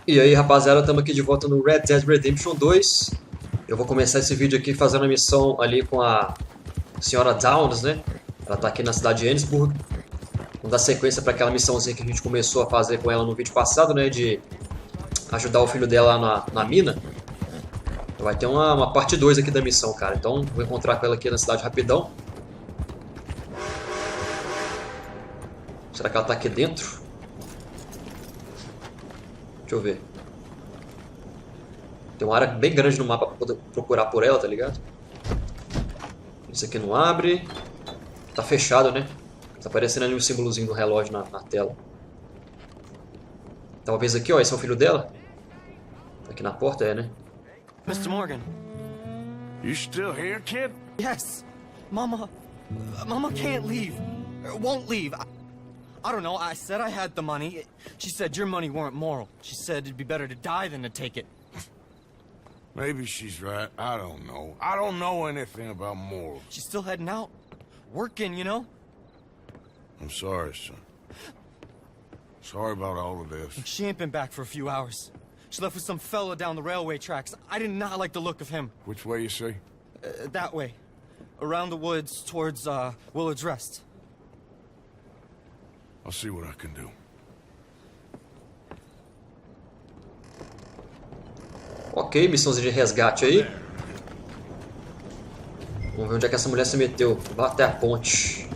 E aí, rapaziada, estamos aqui de volta no Red Dead Redemption 2. Eu vou começar esse vídeo aqui fazendo a missão ali com a senhora Downs, né? Ela tá aqui na cidade de Ennisburg. Vamos dar sequência para aquela missãozinha que a gente começou a fazer com ela no vídeo passado, né? De ajudar o filho dela lá na mina. Vai ter uma parte 2 aqui da missão, cara. Então, vou encontrar com ela aqui na cidade rapidão. Será que ela tá aqui dentro? Deixa eu ver. Tem uma área bem grande no mapa pra poder procurar por ela, tá ligado? Isso aqui não abre. Tá fechado, né? Tá aparecendo ali um símbolozinho do relógio na tela. Talvez aqui, ó. Esse é o filho dela. Tá aqui na porta, é, né? Mr. Morgan. You still here, kid? Yes. Mama can't leave. Won't leave. I don't know. I said I had the money. She said your money weren't moral. She said it'd be better to die than to take it. Maybe she's right. I don't know. I don't know anything about morals. She's still heading out. Working, you know? I'm sorry, son. Sorry about all of this. She ain't been back for a few hours. She left with some fella down the railway tracks. I did not like the look of him. Which way you say? That way. Around the woods towards, Willard's Rest. I'll see what I can do. Ok, missãozinha de resgate aí. Vamos ver onde é que essa mulher se meteu. Vai até a ponte.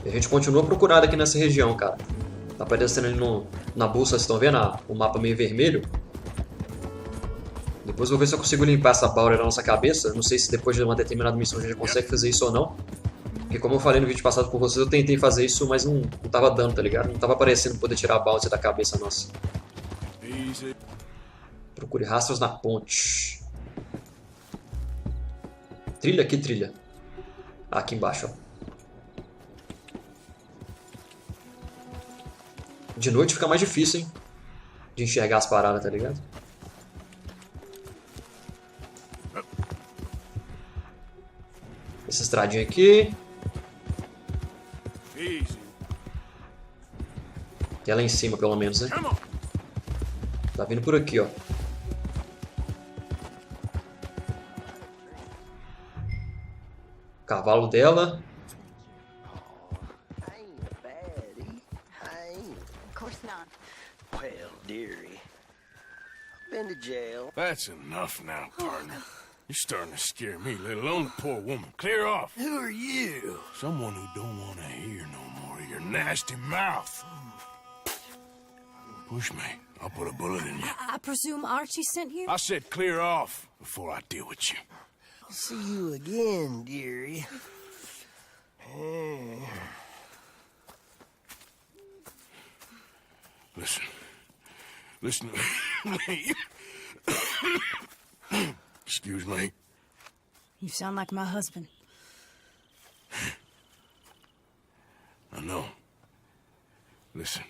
E a gente continua procurando aqui nessa região, cara. Tá aparecendo ali na bússola, vocês estão vendo o mapa meio vermelho. Depois eu vou ver se eu consigo limpar essa baura na nossa cabeça. Não sei se depois de uma determinada missão a gente consegue fazer isso ou não. Porque como eu falei no vídeo passado com vocês, eu tentei fazer isso, mas não tava dando, tá ligado? Não tava aparecendo poder tirar a bounce da cabeça nossa. Procure rastros na ponte. Trilha? Que trilha? Ah, aqui embaixo, ó. De noite fica mais difícil, hein? De enxergar as paradas, tá ligado? Essa estradinha aqui. E é lá em cima, pelo menos, né? Tá vindo por aqui, ó. O cavalo dela. Well, dearie, been to jail. That's enough now, partner. You're starting to scare me, let alone the poor woman. Clear off. Who are you? Someone who don't want to hear no more of your nasty mouth. Push me. I'll put a bullet in you. I presume Archie sent you? I said clear off before I deal with you. I'll see you again, dearie. Listen to me. Excuse me. You sound like my husband. I know. Listen,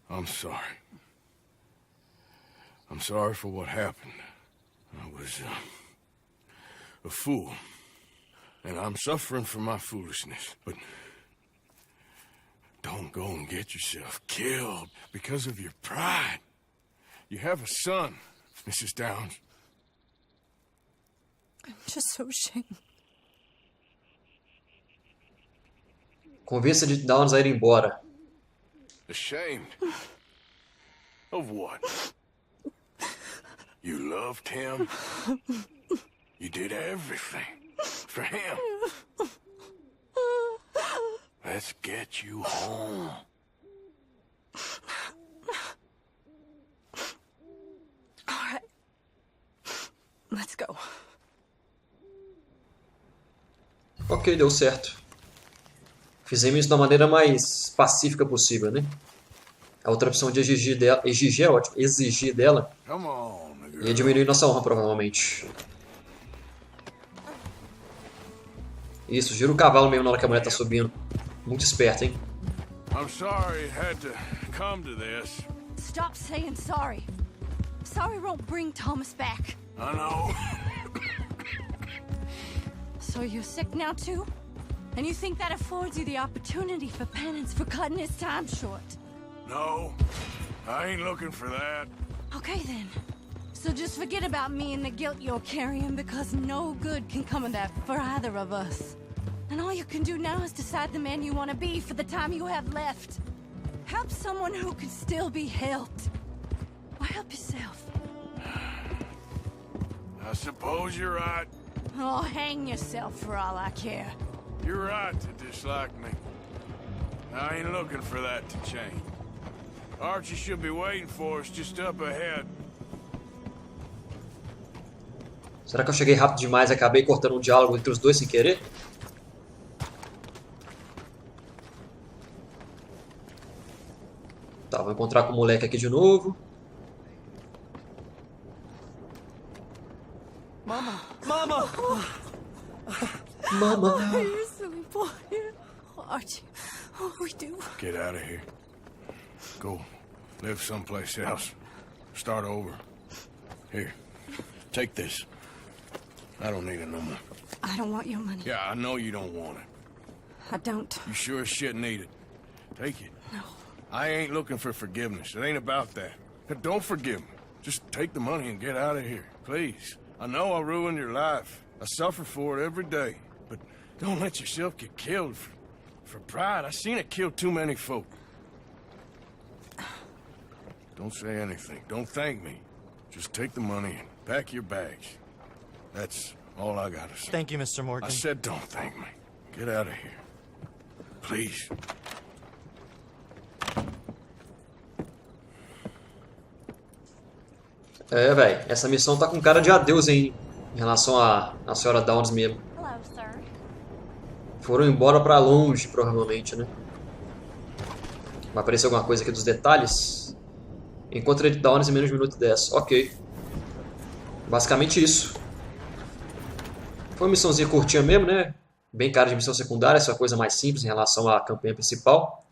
I'm sorry. I'm sorry for what happened. I was a fool. And I'm suffering for my foolishness. But don't go and get yourself killed because of your pride. You have a son, Mrs. Downs. I'm just so ashamed. Convença de Downs a ir embora. Ashamed? Of what? You loved him. You did everything for him. Let's get you home. All right. Let's go. Ok, deu certo. Fizemos isso da maneira mais pacífica possível, né? A outra opção de exigir é ótimo. Exigir dela Come on, ia diminuir nossa honra, provavelmente. Isso, gira o cavalo mesmo na hora que a mulher tá subindo. Muito esperto, hein? I'm sorry it had to come to this. Stop saying sorry. Sorry won't bring Thomas back. I know. So you're sick now too? And you think that affords you the opportunity for penance for cutting his time short? No, I ain't looking for that. Okay then. So just forget about me and the guilt you're carrying, because no good can come of that for either of us. And all you can do now is decide the man you want to be for the time you have left. Help someone who could still be helped. Or help yourself. I suppose you're right. Oh, hang yourself for all I care. You're right to dislike me. I ain't looking for that to change. Archie should be waiting for us just up ahead. Será que eu cheguei rápido demais e acabei cortando um diálogo entre os dois sem querer? Tá, vou encontrar com o moleque aqui de novo. Mama! Mama! Mama! You're so important. Oh, Archie, what do we do? Get out of here. Go. Live someplace else. Start over. Here. Take this. I don't need it no more. I don't want your money. Yeah, I know you don't want it. I don't. You sure as shit need it. Take it. No. I ain't looking for forgiveness. It ain't about that. Don't forgive me. Just take the money and get out of here. Please. I know I ruined your life. I suffer for it every day. But don't let yourself get killed for pride. I seen it kill too many folk. Don't say anything. Don't thank me. Just take the money and pack your bags. That's all I gotta say. Thank you, Mr. Morgan. I said don't thank me. Get out of here. Please. É, velho, essa missão tá com cara de adeus, hein, em relação à senhora Downs mesmo. Hello, sir. Foram embora pra longe, provavelmente, né? Vai aparecer alguma coisa aqui dos detalhes? Encontre Downs em menos de 1 minuto e 10. Ok. Basicamente isso. Foi uma missãozinha curtinha mesmo, né? Bem cara de missão secundária, essa é uma coisa mais simples em relação à campanha principal.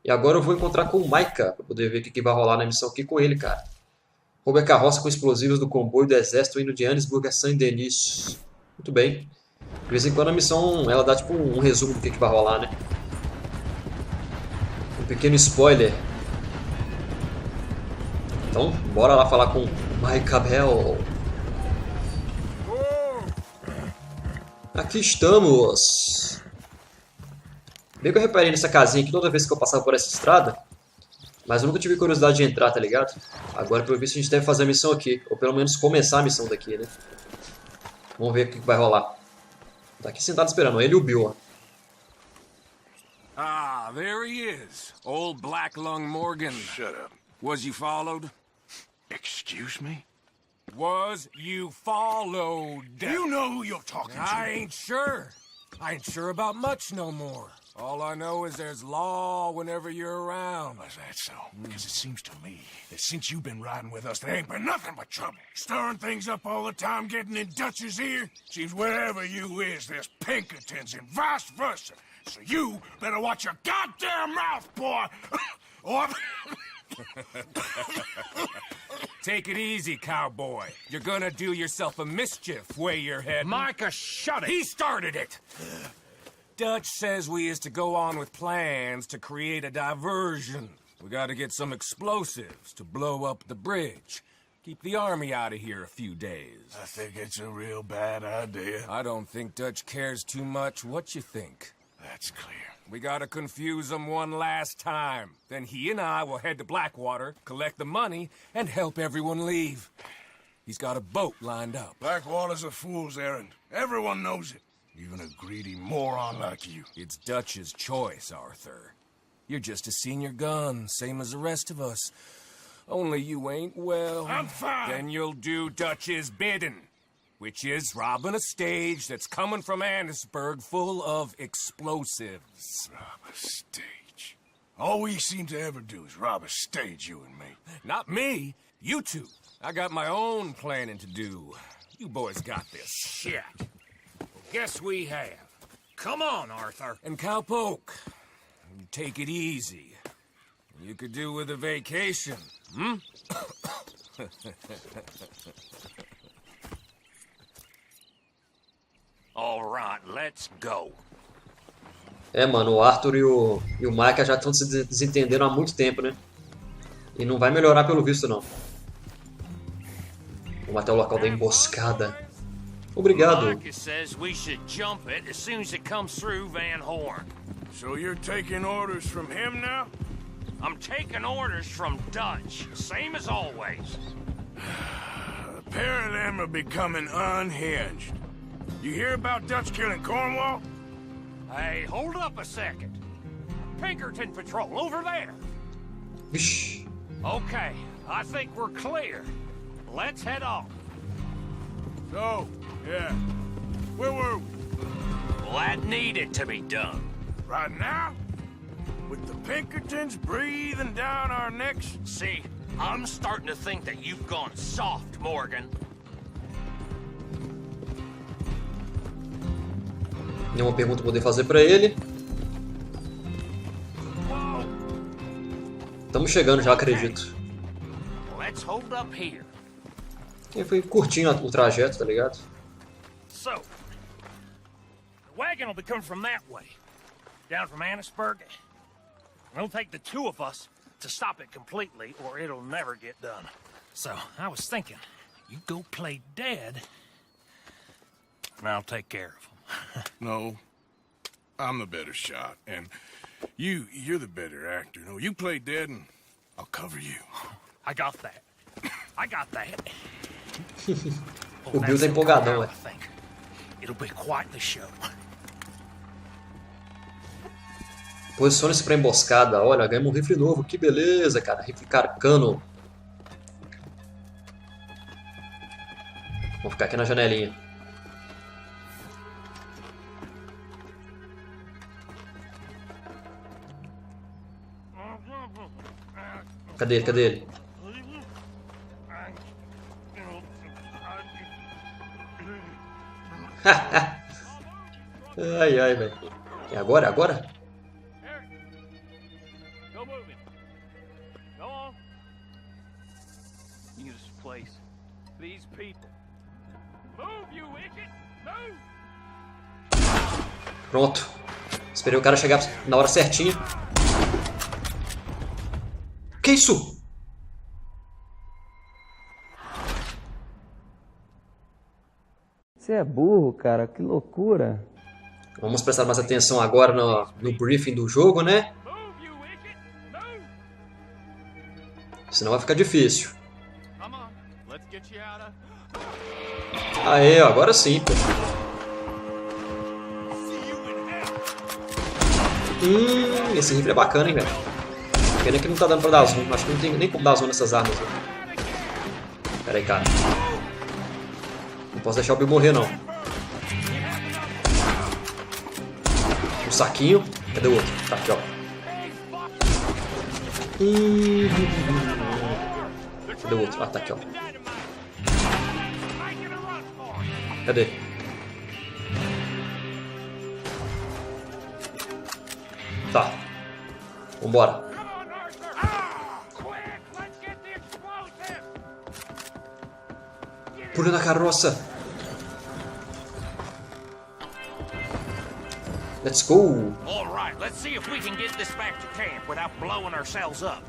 E agora eu vou encontrar com o Micah, pra poder ver o que vai rolar na missão aqui com ele, cara. Roube a carroça com explosivos do comboio do exército indo de Annesburg a Saint-Denis. Muito bem. De vez em quando a missão, ela dá tipo um resumo do que vai rolar, né? Um pequeno spoiler. Então, bora lá falar com Micah Bell. Aqui estamos. Bem que eu reparei nessa casinha aqui toda vez que eu passava por essa estrada. Mas eu nunca tive curiosidade de entrar, tá ligado? Agora, pelo visto, a gente deve fazer a missão aqui. Ou pelo menos começar a missão daqui, né? Vamos ver o que vai rolar. Tá aqui sentado esperando. Ele e o Bill. Ah, there he is. Old Black Lung Morgan. Shut up. Was you followed? Excuse me? Was you followed? You know who you're talking to. I ain't sure. I ain't sure about much no more. All I know is there's law whenever you're around. Is that so? Because it seems to me that since you've been riding with us, there ain't been nothing but trouble. Stirring things up all the time, getting in Dutch's ear. Seems wherever you is, there's Pinkertons and vice versa. So you better watch your goddamn mouth, boy! Or... Take it easy, cowboy. You're gonna do yourself a mischief, way you're heading. Micah, shut it! He started it! Dutch says we is to go on with plans to create a diversion. We gotta get some explosives to blow up the bridge. Keep the army out of here a few days. I think it's a real bad idea. I don't think Dutch cares too much. What you think? That's clear. We gotta confuse him one last time. Then he and I will head to Blackwater, collect the money, and help everyone leave. He's got a boat lined up. Blackwater's a fool's errand. Everyone knows it. Even a greedy moron like you. It's Dutch's choice, Arthur. You're just a senior gun, same as the rest of us. Only you ain't well. I'm fine. Then you'll do Dutch's bidding, which is robbing a stage that's coming from Annesburg full of explosives. Rob a stage. All we seem to ever do is rob a stage, you and me. Not me, you two. I got my own planning to do. You boys got this. Shit. Guess we have. Come on, Arthur. And Cowpoke, you take it easy. You could do with a vacation, hmm? All right, let's go. É, mano, o Arthur e o Micah já estão se desentendendo há muito tempo, né? E não vai melhorar pelo visto, não. Vamos até o local da emboscada. Obrigado. Micah says we should jump it as soon as it comes through Van Horn. So you're taking orders from him now? I'm taking orders from Dutch, same as always. A pair of them are becoming unhinged. You hear about Dutch killing Cornwall? Hey, hold up a second. Pinkerton Patrol, over there. Vixe. Okay, I think we're clear. Let's head off. So, yeah. Where were we? Well, that needed to be done. Right now? With the Pinkertons breathing down our necks? See, I'm starting to think that you've gone soft, Morgan. Nenhuma pergunta poder fazer pra ele. Estamos chegando já, acredito. Let's hold up here. E foi curtinho o trajeto, tá ligado? So, the wagon will be coming from that way, down from Annisburg. It'll take the two of us to stop it completely, or it'll never get done. So, I was thinking, you go play dead, and I'll take care of him. No. I'm the better shot, and you're the better actor. No, you play dead and I'll cover you. I got that. I got that. O Bill tá empolgadão, ué. It'll be quite the show. Posicione-se pra emboscada. Olha, ganhamos um rifle novo. Que beleza, cara. Rifle carcano. Vamos ficar aqui na janelinha. Cadê ele? Cadê ele? Ai, ai, velho. É agora? É agora? Go moving. Go on. Use place. These people. Move, you idiot! Move! Pronto. Esperei o cara chegar na hora certinha. Que isso? Você é burro, cara. Que loucura. Vamos prestar mais atenção agora no briefing do jogo, né? Move, you idiot! Move! Senão vai ficar difícil. Come on. Let's get you out of... Aê, agora sim, pô. Esse rifle é bacana, hein, velho. Pena que não tá dando pra dar zoom. Acho que não tem nem como dar zoom nessas armas, né? Pera aí, cara. Não posso deixar o Bill morrer, não. Um saquinho. Cadê o outro? Tá aqui, ó. Cadê o outro? Ah, tá aqui, ó. Cadê? Tá. Vambora. Pula na carroça. Let's go. All right, let's see if we can get this back to camp without blowing ourselves up.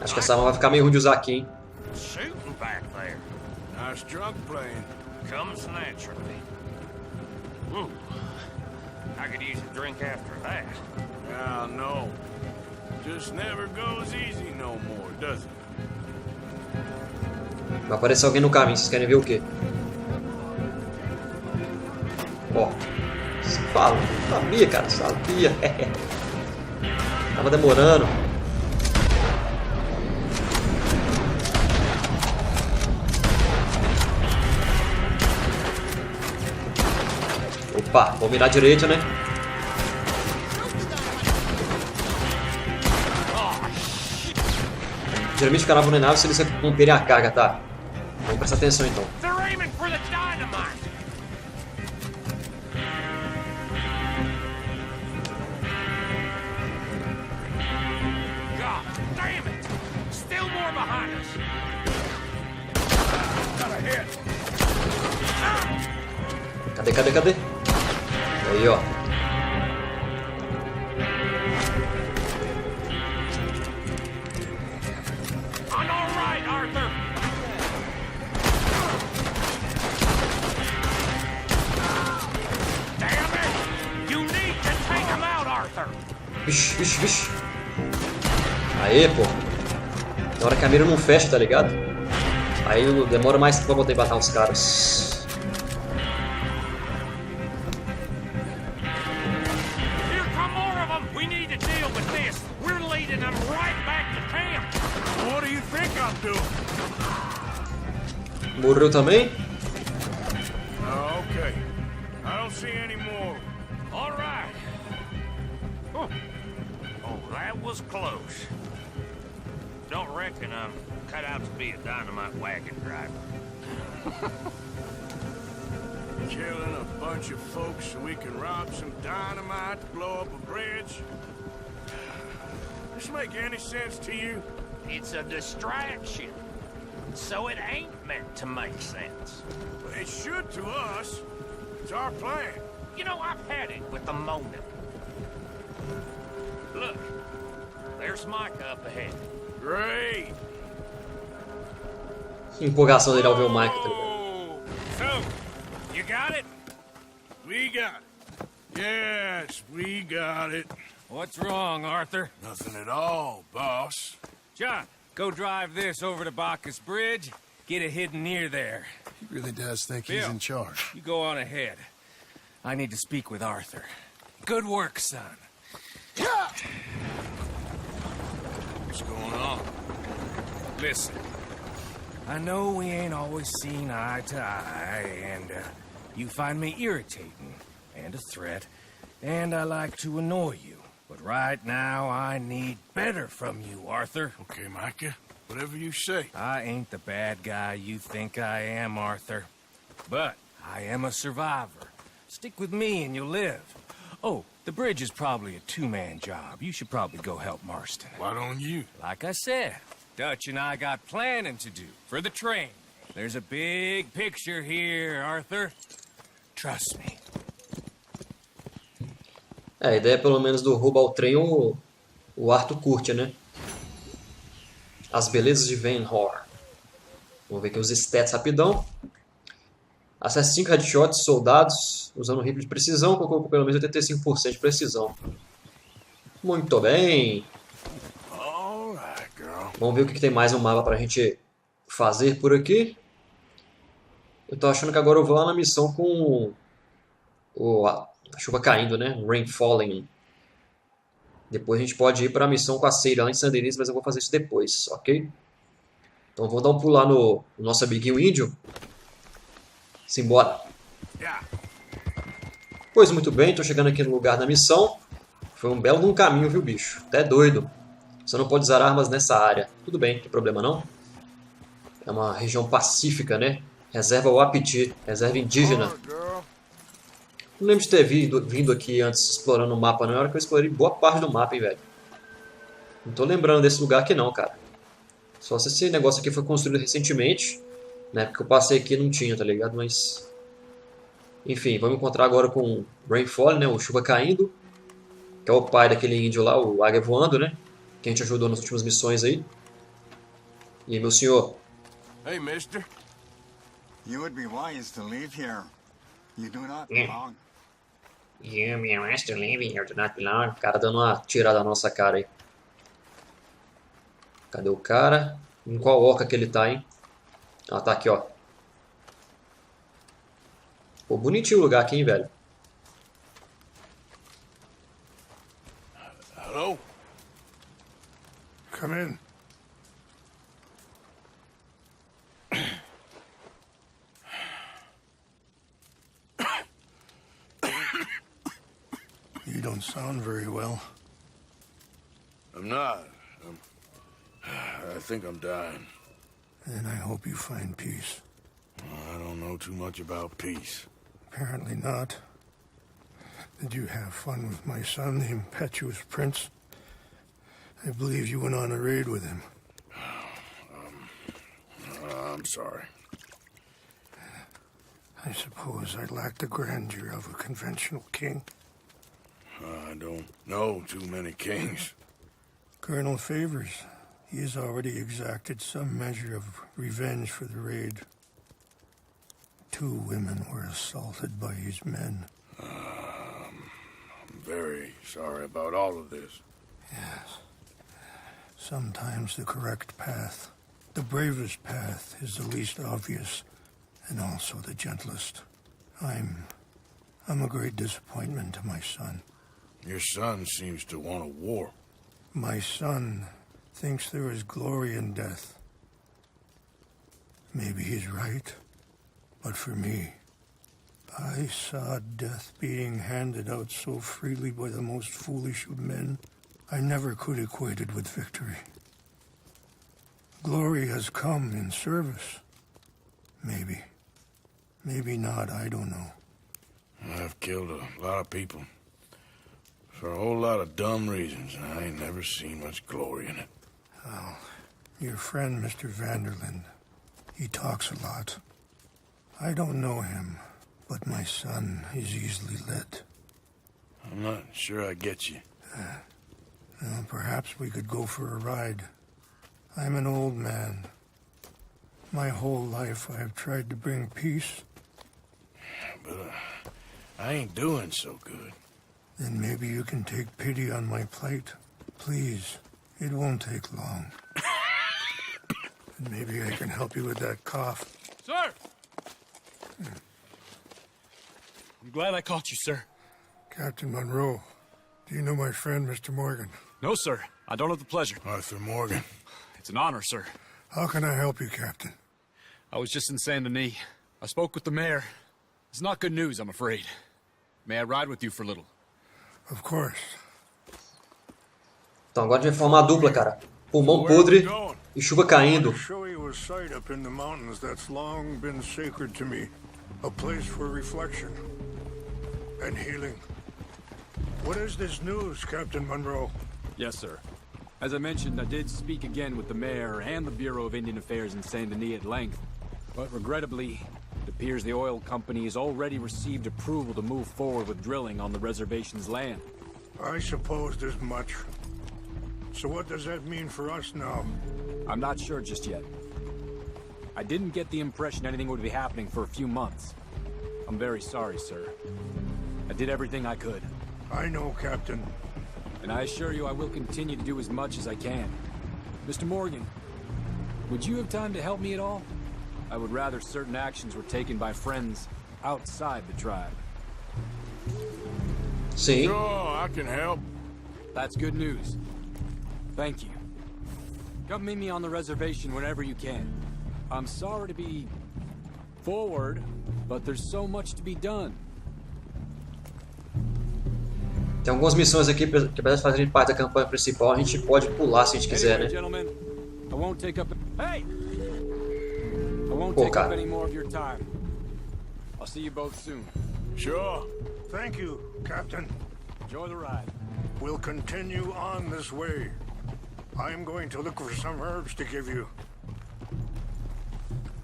Acho que essa arma vai ficar meio ruim de usar aqui, hein? Shooting back there Nice drunk playing. comes naturally. Ooh, I could use a drink after that. Yeah, no. Just never goes easy no more, does it? Vai aparecer alguém no caminho. Vocês querem ver o quê? Ó. Fala. Sabia, cara. Sabia. Tava demorando. Opa, vou mirar direito, né? Geralmente ficará vulnerável se eles romperem a carga, tá? Vamos prestar atenção então. They're aiming for the dynamite. God damn it! Still more behind us. Got a hit. Cadê? Aí, ó. Vixe, vixe, vixe. Aê, pô. Na hora que a mira não fecha, tá ligado? Aí demora mais pra poder matar os caras. Here come more of them. We need to deal with this. We're leading them right back to camp. What do you think I'm doing? Morreu também? Oh, okay. I don't see any more. All right. Oh, that was close. Don't reckon I'm cut out to be a dynamite wagon driver. Killing a bunch of folks so we can rob some dynamite to blow up a bridge? This make any sense to you? It's a distraction, so it ain't meant to make sense. It should to us. It's our plan. You know, I've had it with the moaning. Look, there's Micah up ahead. Great. Que empolgação dele ao ver o Mike, tá ligado? Oh, so, you got it? We got it. Yes, we got it. What's wrong, Arthur? Nothing at all, boss. John, go drive this over to Bacchus Bridge. Get it hidden near there. He really does think Bill, he's in charge. You go on ahead. I need to speak with Arthur. Good work, son. What's going on? Listen, I know we ain't always seen eye to eye, and you find me irritating and a threat, and I like to annoy you. But right now, I need better from you, Arthur. Okay, Micah. Whatever you say. I ain't the bad guy you think I am, Arthur. But I am a survivor. Stick with me and you'll live. Oh, the bridge is probably a two-man job. You should probably go help Marston. Why don't you? Like I said, Dutch and I got planning to do for the train. There's a big picture here, Arthur. Trust me. É, a ideia pelo menos do roubo ao trem o Arthur curte, né? As belezas de Van Hor. Vamos ver aqui os stats rapidão. Acesse 5 headshots, soldados, usando um rifle de precisão, colocou pelo menos 85% de precisão. Muito bem. Vamos ver o que tem mais no mapa pra gente fazer por aqui. Eu tô achando que agora eu vou lá na missão com a chuva caindo, né? Rain falling. Depois a gente pode ir para a missão com a Seira antes de Sanderis, mas eu vou fazer isso depois, ok? Então vou dar um pulo lá no nosso amiguinho índio. Simbora. Pois muito bem, estou chegando aqui no lugar da missão. Foi um belo de um caminho, viu, bicho? Até doido. Você não pode usar armas nessa área. Tudo bem, não tem problema não. É uma região pacífica, né? Reserva Wapiti, reserva indígena. Não lembro de ter vindo aqui antes explorando o mapa, não. É hora que eu explorei boa parte do mapa, hein, velho. Não tô lembrando desse lugar aqui não, cara. Só se esse negócio aqui foi construído recentemente. Na época que eu passei aqui não tinha, tá ligado? Mas... enfim, vamos encontrar agora com o Rainfall, né? O Chuva Caindo. Que é o pai daquele índio lá, o Águia Voando, né? Que a gente ajudou nas últimas missões aí. E aí, meu senhor? Hey, mister. You would be wise to leave here. You do not belong. You be wise to leave here, do not belong. O cara dando uma tirada na nossa cara aí. Cadê o cara? Em qual orca que ele tá, hein? Ah, tá aqui, ó. Pô, bonitinho o lugar aqui, hein, velho. Hello? Come in. You don't sound very well. I'm not. I think I'm dying. Then I hope you find peace. I don't know too much about peace. Apparently not. Did you have fun with my son, the impetuous prince? I believe you went on a raid with him. I'm sorry. I suppose I lack the grandeur of a conventional king. I don't know too many kings. Colonel Favors, he has already exacted some measure of revenge for the raid. 2 women were assaulted by his men. I'm very sorry about all of this. Yes. Sometimes the correct path, the bravest path, is the least obvious, and also the gentlest. I'm a great disappointment to my son. Your son seems to want a war. My son thinks there is glory in death. Maybe he's right, but for me, I saw death being handed out so freely by the most foolish of men, I never could equate it with victory. Glory has come in service. Maybe. Maybe not, I don't know. I've killed a lot of people. For a whole lot of dumb reasons, and I ain't never seen much glory in it. Oh, your friend, Mr. Vanderland, he talks a lot. I don't know him, but my son is easily led. I'm not sure I get you. Well, perhaps we could go for a ride. I'm an old man. My whole life I have tried to bring peace. But I ain't doing so good. Then maybe you can take pity on my plight. Please, it won't take long. And maybe I can help you with that cough. Sir! I'm glad I caught you, sir. Captain Monroe, do you know my friend, Mr. Morgan? No, sir. I don't have the pleasure. Arthur Morgan. It's an honor, sir. How can I help you, Captain? I was just in Saint Denis. I spoke with the mayor. It's not good news, I'm afraid. May I ride with you for a little? Of course. Então agora a gente vai formar a dupla, cara. Pulmão podre e chuva caindo. Show you a sight up in the mountains that's long been sacred to me. A place for reflection and healing. What is this news, Captain Monroe? Yes, sir. As I mentioned, I did speak again with the mayor and the Bureau of Indian Affairs in Saint Denis at length. But regrettably, it appears the oil company has already received approval to move forward with drilling on the reservation's land. I supposed as much. So what does that mean for us now? I'm not sure just yet. I didn't get the impression anything would be happening for a few months. I'm very sorry, sir. I did everything I could. I know, Captain. And I assure you I will continue to do as much as I can. Mr. Morgan, would you have time to help me at all? I would rather certain actions were taken by friends outside the tribe. Sim. Sure, I can help. That's good news. Thank you. Come meet me on the reservation whenever you can. I'm sorry to be forward, but there's so much to be done. Tem algumas missões aqui que apesar de fazerem parte da campanha principal, a gente pode pular se a gente quiser, né? Pô, cara. Sure. Thank you, Captain. Enjoy the ride. We'll continue on this way. I'm going to look for some herbs to give you.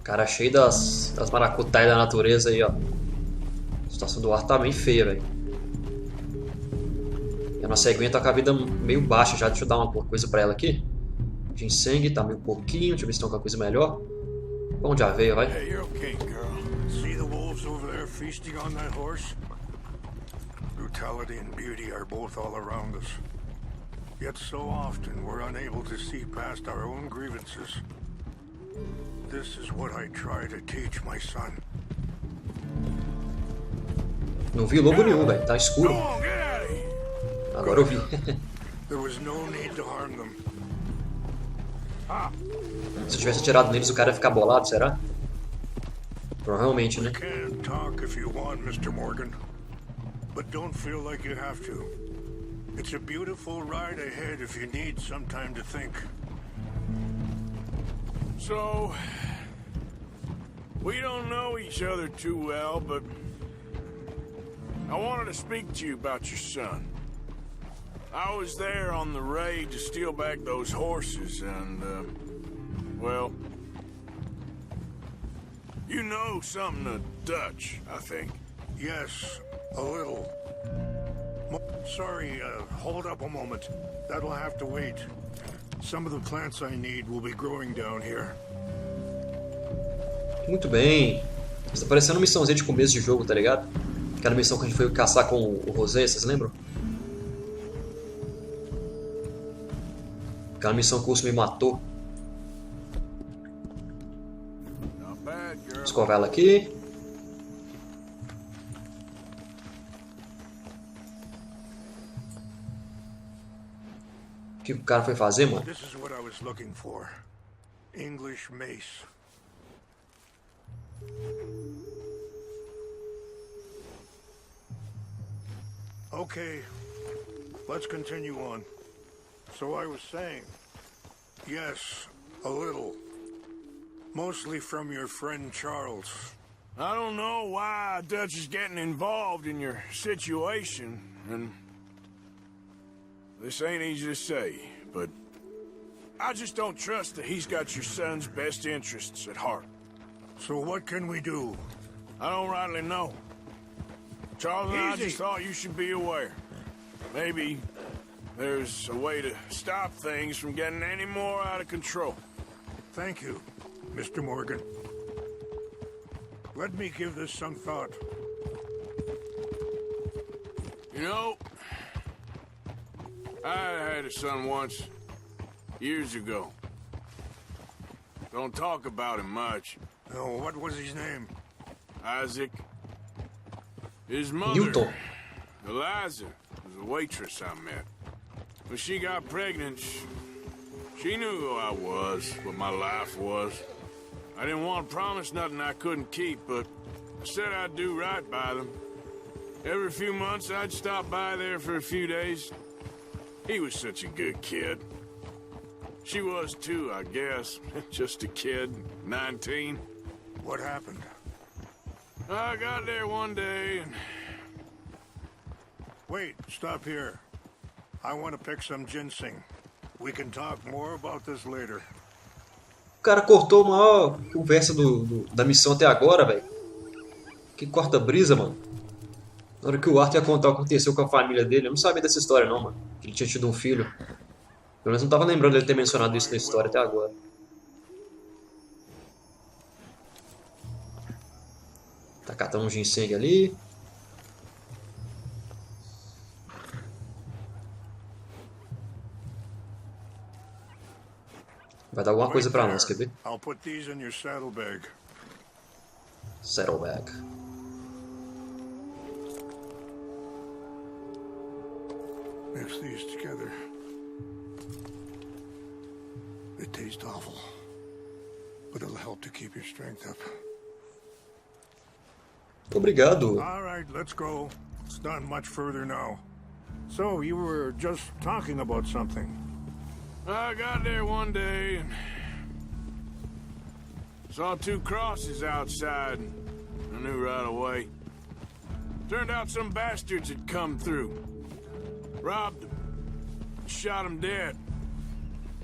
Cara, cheio das maracutaias da natureza aí, ó. A situação do ar tá bem feia, velho. E a nossa ceguinha tá com a vida meio baixa já. Deixa eu dar uma coisa pra ela aqui. Ginseng tá meio pouquinho. Deixa eu ver se tem alguma coisa melhor. Bom, já veio, vai. Hey, you're okay, girl. See the wolves over there feasting on that horse? Brutality and beauty are both all around us. Yet so often we're unable to see past our own grievances. This is what I try to teach my son. Não vi lobo nenhum, velho. Tá escuro. Agora eu vi. There was no need to harm them. Se eu tivesse atirado neles, o cara ia ficar bolado, será? Provavelmente, né? You can talk if you want, Mr. Morgan. But don't feel like you have to. It's a beautiful ride ahead if you need some time to think. So, we don't know each other too well, but I wanted to speak to you about your son. I was there on the raid to steal back those horses and, well, you know something of Dutch, I think. Yes, a little. Sorry, hold up a moment. That'll have to wait. Some of the plants I need will be growing down here. Muito bem. Isso tá parecendo uma missãozinha de começo de jogo, tá ligado? Aquela missão que a gente foi caçar com o Rosé, vocês lembram? Aquela missão que o urso me matou. Vou escovar ela aqui. O que o cara foi fazer, mano? This is what I was looking for. English mace. Okay, let's continue on. So I was saying, yes, a little. Mostly from your friend Charles. I don't know why Dutch is getting involved in your situation, and this ain't easy to say, but I just don't trust that he's got your son's best interests at heart. So what can we do? I don't rightly know. Charles and I just thought you should be aware. Maybe there's a way to stop things from getting any more out of control. Thank you, Mr. Morgan. Let me give this some thought. You know, I had a son once, years ago. Don't talk about him much. Oh, what was his name? Isaac. His mother, Eliza, was a waitress I met. When she got pregnant, she knew who I was, what my life was. I didn't want to promise nothing I couldn't keep, but I said I'd do right by them. Every few months, I'd stop by there for a few days. He was such a good kid. She was too, I guess. Just a kid, 19. What happened? I got there one day and... Wait, stop here. I want to pick some ginseng. We can talk more about this later. O cara cortou a maior conversa da missão até agora, velho. Que corta brisa, mano. Na hora que o Arthur ia contar o que aconteceu com a família dele, eu não sabia dessa história não, mano. Que ele tinha tido um filho. Pelo menos não tava lembrando dele ter mencionado isso na história até agora. Tá catando um ginseng ali. Vai dar alguma coisa pra nós, quer ver? I'll put these in your saddlebag. Saddlebag. Mix these together. They taste awful, but it'll help to keep your strength up. Obrigado. All right, let's go. It's not much further now. So, you were just talking about something. I got there one day and saw two crosses outside. I knew right away. Turned out some bastards had come through. Robbed them. Shot them dead.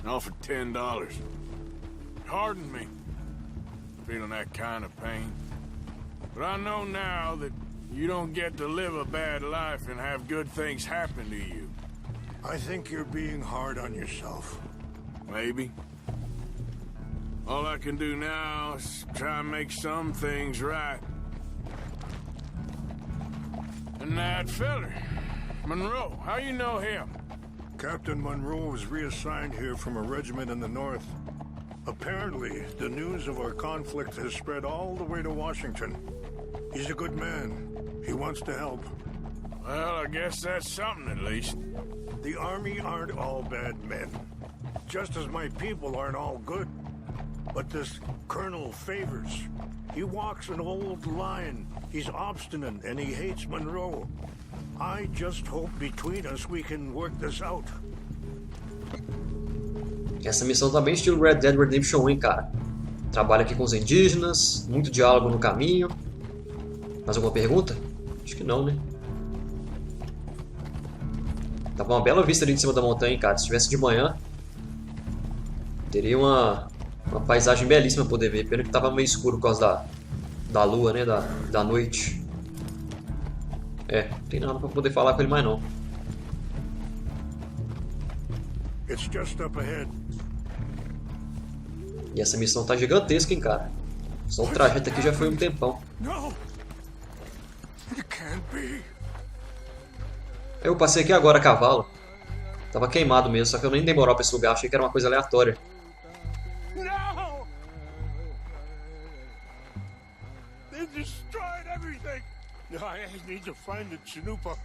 Offered $10. Hardened me. Feeling that kind of pain. But I know now that you don't get to live a bad life and have good things happen to you. I think you're being hard on yourself. Maybe. All I can do now is try and make some things right. And that feller, Monroe, how you know him? Captain Monroe was reassigned here from a regiment in the north. Apparently, the news of our conflict has spread all the way to Washington. He's a good man. He wants to help. Well, I guess that's something at least. The Army aren't all bad men. Just as my people aren't all good. But this Colonel Favors, he walks an old line. He's obstinate and he hates Monroe. I just hope between us we can work this out. Essa missão tá bem estilo Red Dead Redemption 1, hein, cara. Trabalha aqui com os indígenas, muito diálogo no caminho. Mais alguma pergunta? Acho que não, né? Tava uma bela vista ali de cima da montanha, cara. Se estivesse de manhã, teria uma paisagem belíssima pra poder ver. Pena que tava meio escuro por causa da lua, né? Da noite. É, não tem nada pra poder falar com ele mais não. It's just up ahead. E essa missão tá gigantesca, hein, cara. Só o trajeto aqui já foi um tempão. No. It can't be. Eu passei aqui agora a cavalo. Tava queimado mesmo, só que eu nem dei moral pra esse lugar, achei que era uma coisa aleatória. No! They destroyed everything! I need to find the Chanupa.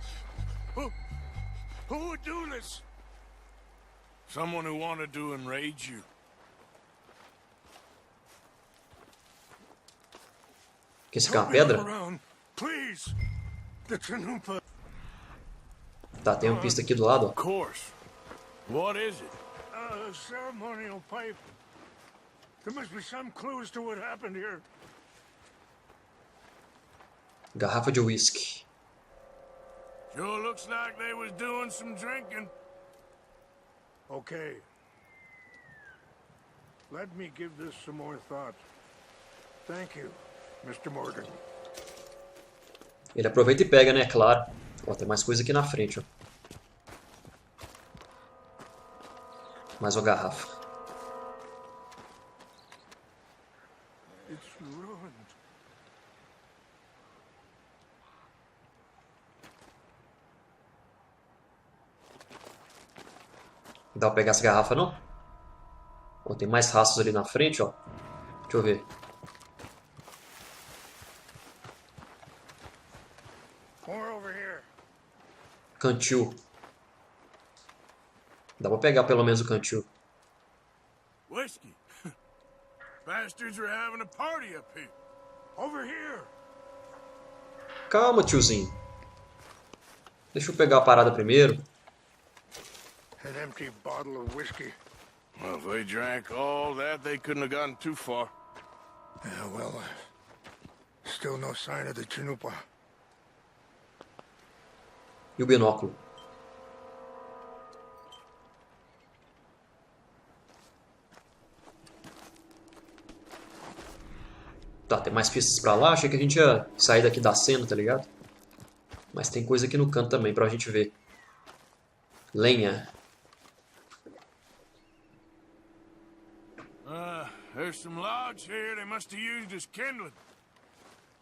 Who would do this? Someone who wanted to enrage you. Que esse aqui é uma pedra? Please. The Chanupa. Tá, tem uma pista aqui do lado, ó. Of course. What is it? A ceremonial pipe. There must be some clues to what happened here. Garrafa de whisky. Sure looks like they was doing some drinking. Okay. Let me give this some more thought. Thank you, Mr. Morgan. Ele aproveita e pega, né? Claro. Ó, tem mais coisa aqui na frente, ó. Mais uma garrafa. It's ruined. Dá pra pegar essa garrafa, não? Ó, tem mais rastros ali na frente, ó. Deixa eu ver. More over here. Cantil. Dá pra pegar pelo menos o cantil. Whiskey. Bastards are having a party up here. Over here. Calma, tiozinho. Deixa eu pegar a parada primeiro. An empty bottle of whiskey. Well, if they drank all that, they couldn't have gotten too far. Yeah, well, still no sign of the Chanupa. E o binóculo? Tá, tem mais pistas pra lá. Achei que a gente ia sair daqui da cena, tá ligado? Mas tem coisa aqui no canto também pra gente ver. Lenha. There's some logs here they must have used as kindling.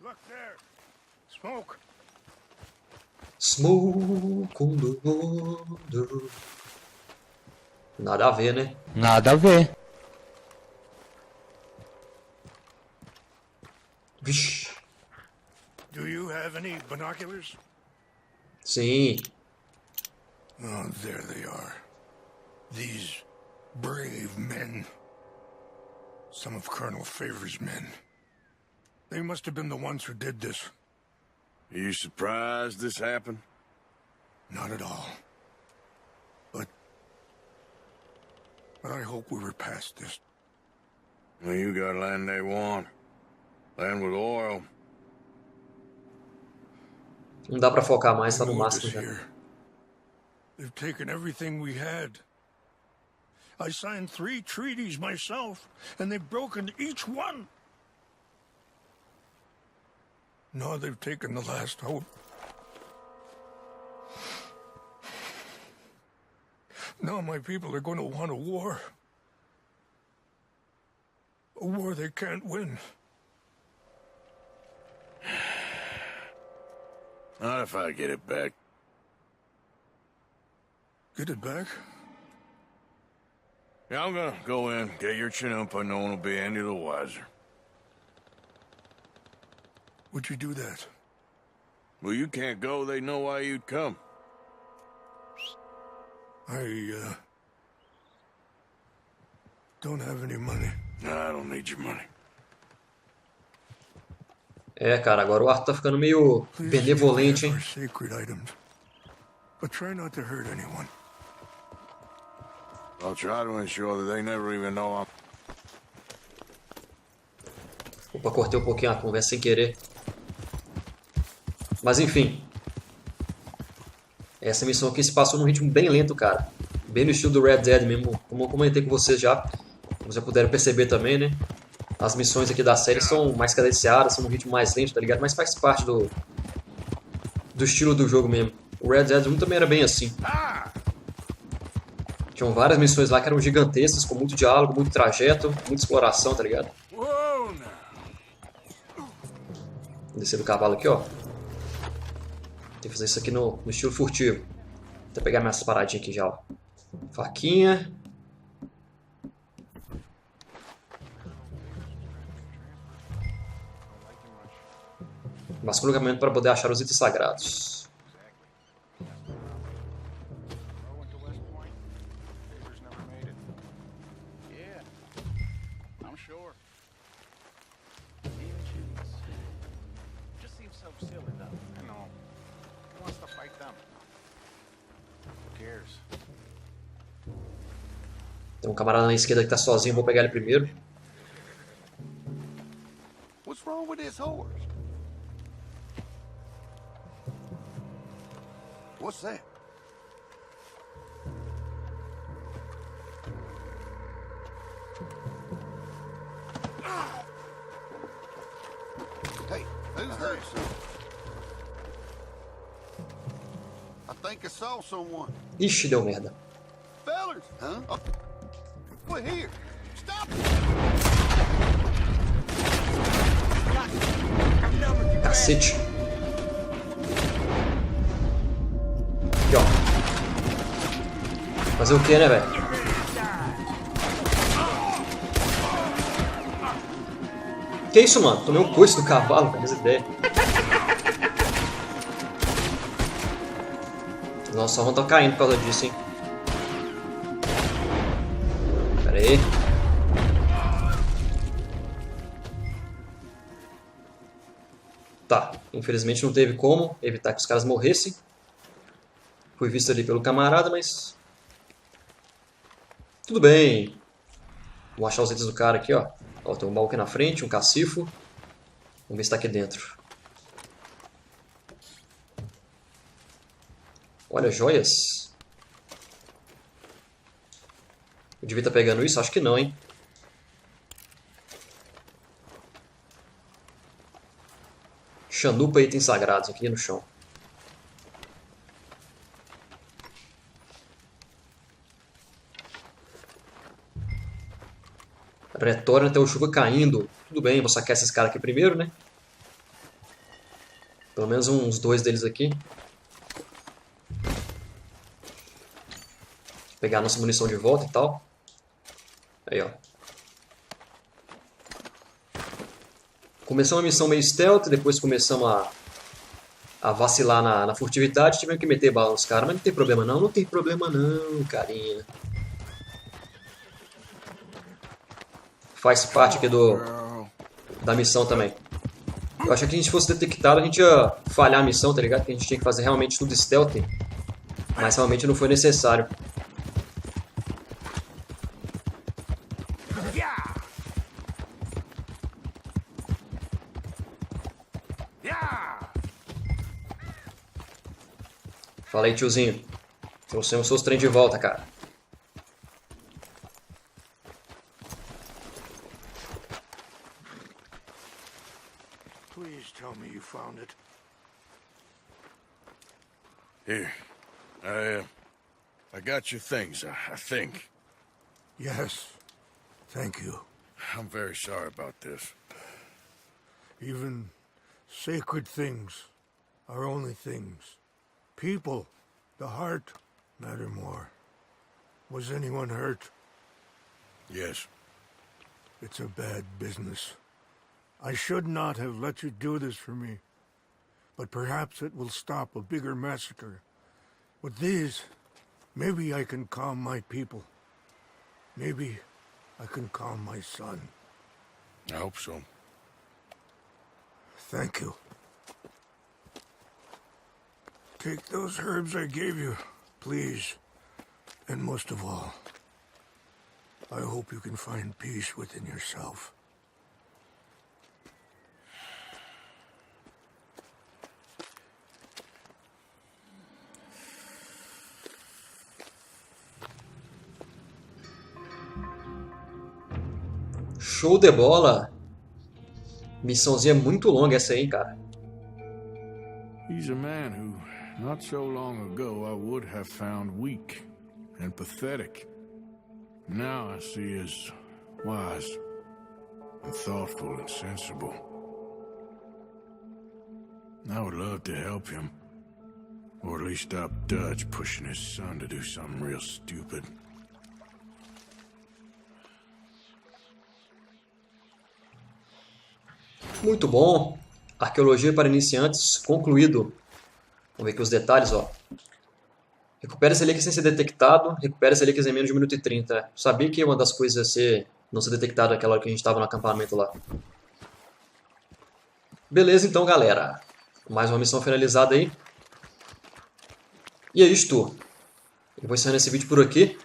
Look there. Smoke. Smoke on the water. Nada a ver, né? Nada a ver. Vixe. Do you have any binoculars? Sim. Oh, there they are. These brave men. Some of Colonel Favor's men. They must have been the ones who did this. Are you surprised this happened? Not at all. But I hope we were past this. Well, you got land they want. Land with oil. Não dá pra focar mais, tá no máximo já. They've taken everything we had. I signed 3 treaties myself, and they've broken each one. Now they've taken the last hope. Now my people are going to want a war. A war they can't win. Not if I get it back. Get it back? Yeah, I'm gonna go in, get your Chanupa, no one will be any the wiser. Would you do that? Well, you can't go, they know why you'd come. I don't have any money. No, I don't need your money. É, cara, agora o Arthur tá ficando meio benevolente, hein? Sacred items. But try not to hurt anyone. I'll try to ensure that they never even know I'm... Opa, cortei um pouquinho a conversa sem querer. Mas enfim. Essa missão aqui se passou num ritmo bem lento, cara. Bem no estilo do Red Dead mesmo. Como eu comentei com vocês já. Como já puderam perceber também, né? As missões aqui da série são mais cadenciadas, são num ritmo mais lento, tá ligado? Mas faz parte do estilo do jogo mesmo. O Red Dead 1 também era bem assim. Tinham várias missões lá que eram gigantescas, com muito diálogo, muito trajeto, muita exploração, tá ligado? Vou descer do cavalo aqui, ó. Tem que fazer isso aqui no estilo furtivo. Vou até pegar minhas paradinhas aqui já, ó. Faquinha. Vasculha o caminho para poder achar os itens sagrados. Tem um camarada na esquerda que tá sozinho, vou pegar ele primeiro. What's wrong with this horse? What's that? Hey, who's hurt? I think I saw someone. Ixi, deu merda. Fellers, huh? Oh, we're here. Stop! Cacete. Aqui, ó. Fazer o que, né, velho? Que isso, mano? Tomei um coice do cavalo, cara, essa ideia. Nossa, só vão estar caindo por causa disso, hein? Pera aí. Tá, infelizmente não teve como evitar que os caras morressem. Fui visto ali pelo camarada, mas... tudo bem. Vou achar os itens do cara aqui, ó. Ó, tem um baú aqui na frente, um cacifo. Vamos ver se tá aqui dentro. Olha, joias. Eu devia estar pegando isso? Acho que não, hein? Chanupa e itens sagrados aqui no chão. Retorna até o Chuva caindo. Tudo bem, vou sacar esses caras aqui primeiro, né? Pelo menos uns 2 deles aqui. Pegar nossa munição de volta e tal. Aí, ó. Começamos a missão meio stealth, depois começamos a vacilar na furtividade. Tivemos que meter bala nos caras, mas não tem problema não. Não tem problema não, carinha. Faz parte aqui da missão também. Eu achei que se a gente fosse detectado, a gente ia falhar a missão, tá ligado? Que a gente tinha que fazer realmente tudo stealth. Mas realmente não foi necessário. Fala aí, tiozinho. Trouxemos seus trem de volta, cara. Please tell me you found it. Here. I got your things, I think. Yes. Thank you. I'm very sorry about this. Even sacred things are only things. People, the heart, matter more. Was anyone hurt? Yes. It's a bad business. I should not have let you do this for me. But perhaps it will stop a bigger massacre. With these, maybe I can calm my people. Maybe I can calm my son. I hope so. Thank you. Take those herbs I gave you, please. And most of all, I hope you can find peace within yourself. Show de bola! Missãozinha muito longa essa aí, cara. He's a man who, not so long ago, I would have found weak and pathetic. Now I see as wise and thoughtful and sensible. I would love to help him. Or at least stop Dutch pushing his son to do something real stupid. Muito bom. Arqueologia para iniciantes concluído. Vamos ver aqui os detalhes, ó. Recupere relíquias sem ser detectado. Recupere relíquias em menos de 1 minuto e 30. Sabia que uma das coisas ia ser não ser detectado naquela hora que a gente estava no acampamento lá. Beleza então, galera. Mais uma missão finalizada aí. E é isto. Eu vou encerrando esse vídeo por aqui.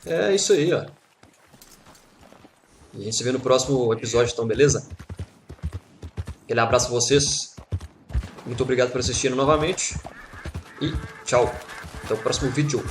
É isso aí, ó. E a gente se vê no próximo episódio, então, beleza? Aquele abraço a vocês. Muito obrigado por assistirem novamente. E tchau. Até o próximo vídeo.